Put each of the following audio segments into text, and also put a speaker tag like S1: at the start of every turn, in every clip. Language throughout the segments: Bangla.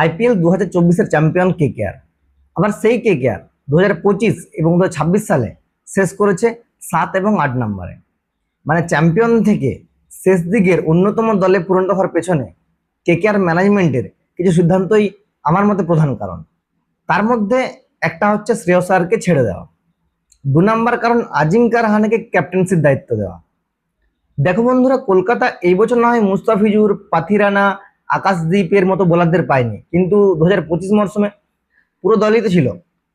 S1: IPL 2024-এর champion KKR. আবার সেই কেকেআর 2025 এবং 2026 সালে শেষ করেছে 7 এবং 8 নম্বরে। মানে চ্যাম্পিয়ন থেকে শেষ দিকের অন্যতম দলে পরিণত হওয়ার পেছনে কেকেআর ম্যানেজমেন্টের কিছু সিদ্ধান্তই আমার মতে প্রধান কারণ। তার মধ্যে একটা হচ্ছে শ্রেয়স আয়ারকে ছেড়ে দেওয়া, 2 নম্বর কারণ আজিঙ্কা রাহানেকে ক্যাপ্টেন্সির দায়িত্ব দেওয়া। দেখো বন্ধুরা, কলকাতা এই বছর না হয় মুস্তাফিজুর, পাথিরানা, আকাশদীপের মতো বোলারদের পায়নি, কিন্তু 2025 মরশুমে পুরো দলই তো ছিল।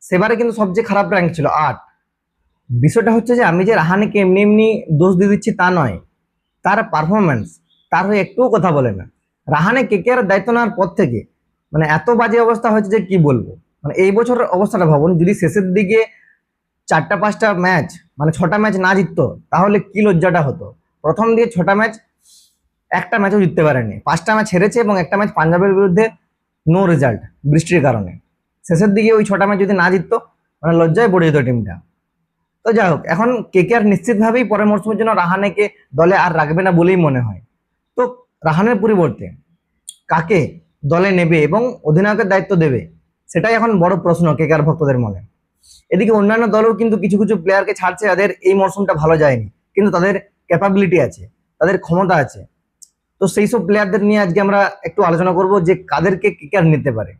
S1: সেবারে কিন্তু সবচেয়ে খারাপ র্যাঙ্ক ছিল 8। বিষয়টা হচ্ছে যে আমি যে রাহানেকে এমনি এমনি দোষ দিয়ে দিচ্ছি তা নয়, তার পারফরমেন্স তার হয়ে একটুও কথা বলে না। রাহানে কেকেআর দায়িত্ব নেওয়ার পর থেকে মানে এত বাজে অবস্থা হয়েছে যে কি বলবো। মানে এই বছরের অবস্থাটা ভাবুন, যদি শেষের দিকে 4-5টা ম্যাচ মানে 6টা ম্যাচ না জিততো তাহলে কি লজ্জাটা হতো। প্রথম দিয়ে 6টা ম্যাচ একটা ম্যাচও জিততে পারেনি, 5টা ম্যাচ হেরেছে এবং একটা ম্যাচ পাঞ্জাবের বিরুদ্ধে নো রেজাল্ট বৃষ্টির কারণে। শেষের দিকে ওই 6টা ম্যাচ যদি না জিততো মানে লজ্জায় পড়ে যেত টিমটা। তো যাই হোক, এখন কেকেআর নিশ্চিতভাবেই পরের মরশুমের জন্য রাহানেকে দলে আর রাখবে না বলেই মনে হয়। তো রাহানের পরিবর্তে কাকে দলে নেবে এবং অধিনায়কের দায়িত্ব দেবে সেটাই এখন বড় প্রশ্ন কেকেআর ভক্তদের মনে। এদিকে অন্যান্য দলও কিন্তু কিছু কিছু প্লেয়ারকে ছাড়ছে যাদের এই মরশুমটা ভালো যায়নি, কিন্তু তাদের ক্যাপাবিলিটি আছে, তাদের ক্ষমতা আছে। তো সেই সব প্লেয়ারদের নিয়ে আজকে আমরা একটু আলোচনা করব যে কাদেরকে কেকেআর নিতে পারে।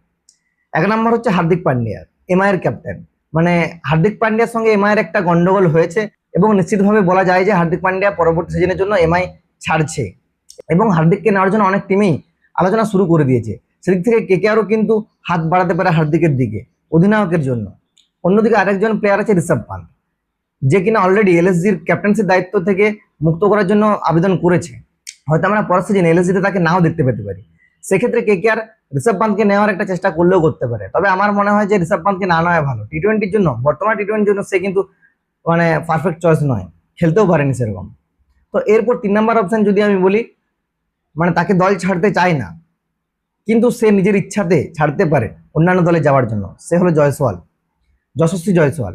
S1: 1 নম্বর হচ্ছে হার্দিক পান্ডিয়া, এমআইয়ের ক্যাপ্টেন। মানে হার্দিক পান্ডিয়ার সঙ্গে এমআইয়ের একটা গন্ডগোল হয়েছে এবং নিশ্চিতভাবে বলা যায় যে হার্দিক পান্ডিয়া পরবর্তী সিজনের জন্য এমআই ছাড়ছে এবং হার্দিককে নেওয়ার জন্য অনেক টিমই আলোচনা শুরু করে দিয়েছে। সেদিক থেকে কেকেআরও কিন্তু হাত বাড়াতে পারে হার্দিকের দিকে অধিনায়কের জন্য। অন্যদিকে আরেকজন প্লেয়ার আছে ঋষভ পান্ত, যে কিনা অলরেডি এলএসজির ক্যাপ্টেন্সির দায়িত্ব থেকে মুক্ত করার জন্য আবেদন করেছে। হয়তো আমরা পরের সিজনে এলএসজিতে তাকে নাও দেখতে পেতে পারি। সেক্ষেত্রে কেকেআর ঋষভ পান্তকে নেওয়ার একটা চেষ্টা করলেও করতে পারে, তবে আমার মনে হয় যে ঋষভ পান্তকে না নেওয়া ভালো। টি-20-র জন্য, বর্তমান টি-20-র জন্য সে কিন্তু মানে পারফেক্ট চয়েস নয়, খেলতেও পারেনি সেরকম। তো এরপর 3 নম্বর অপশন যদি আমি বলি, মানে তাকে দল ছাড়তে চায় না কিন্তু সে নিজের ইচ্ছাতে ছাড়তে পারে অন্যান্য দলে যাওয়ার জন্য, সে হলো জয়সওয়াল, যশস্বী জয়সওয়াল।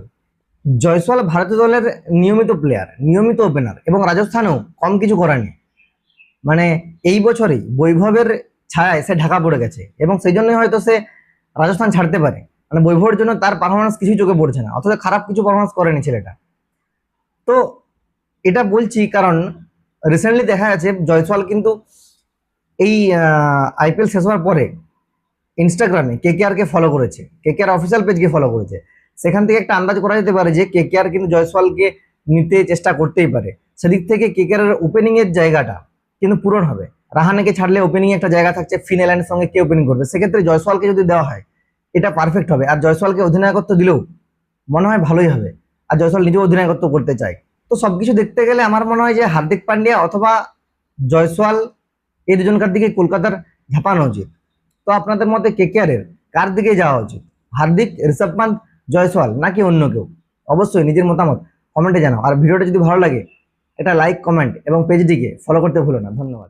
S1: জয়সওয়াল ভারতীয় দলের নিয়মিত প্লেয়ার, নিয়মিত ওপেনার এবং রাজস্থানেও কম কিছু করেনি। মানে এই বছরেই বৈভবের ছায়ায় সে ঢাকা পড়ে গেছে এবং সেই জন্যই হয়তো সে রাজস্থান ছাড়তে পারে। মানে বৈভবের জন্য তার পারফরমেন্স কিছুই চোখে পড়ছে না, অথচ খারাপ কিছু পারফরমেন্স করেনি ছেলেটা। তো এটা বলছি কারণ রিসেন্টলি দেখা গেছে জয়সওয়াল কিন্তু এই আইপিএল শেষ হওয়ার পরে ইনস্টাগ্রামে কেকেআরকে ফলো করেছে, কেকেআর অফিসিয়াল পেজকে ফলো করেছে। সেখান থেকে একটা আন্দাজ করা যেতে পারে যে কেকেআর কিন্তু জয়সওয়ালকে নিতে চেষ্টা করতেই পারে। সেদিক থেকে কেকেআর ওপেনিং এর জায়গাটা কিন্তু পূরণ হবে। রাহানেকে ছাড়লে ওপেনিং একটা জায়গা থাকছে, ফিন এল্যান্ডের সঙ্গে কে ওপেনিং করবে, সেক্ষেত্রে জয়সওয়ালকে যদি দেওয়া হয় এটা পারফেক্ট হবে। আর জয়সওয়ালকে অধিনায়কত্ব দিলেও মনে হয় ভালোই হবে, আর জয়সওয়াল নিজেও অধিনায়কত্ব করতে চায়। তো সবকিছু দেখতে গেলে আমার মনে হয় যে হার্দিক পান্ডিয়া অথবা জয়সওয়াল এই দুজনকার দিকে কলকাতার ঝাঁপানো উচিত। তো আপনাদের মতে কেকেআর এর কার দিকে যাওয়া উচিত, হার্দিক, ঋষভ পান্ত, জয়সওয়াল নাকি অন্য কেউ? অবশ্যই নিজের মতামত কমেন্টে জানাও। আর ভিডিওটা যদি ভালো লাগে এটা লাইক, কমেন্ট এবং পেজটিকে ফলো করতে ভুলো না। ধন্যবাদ।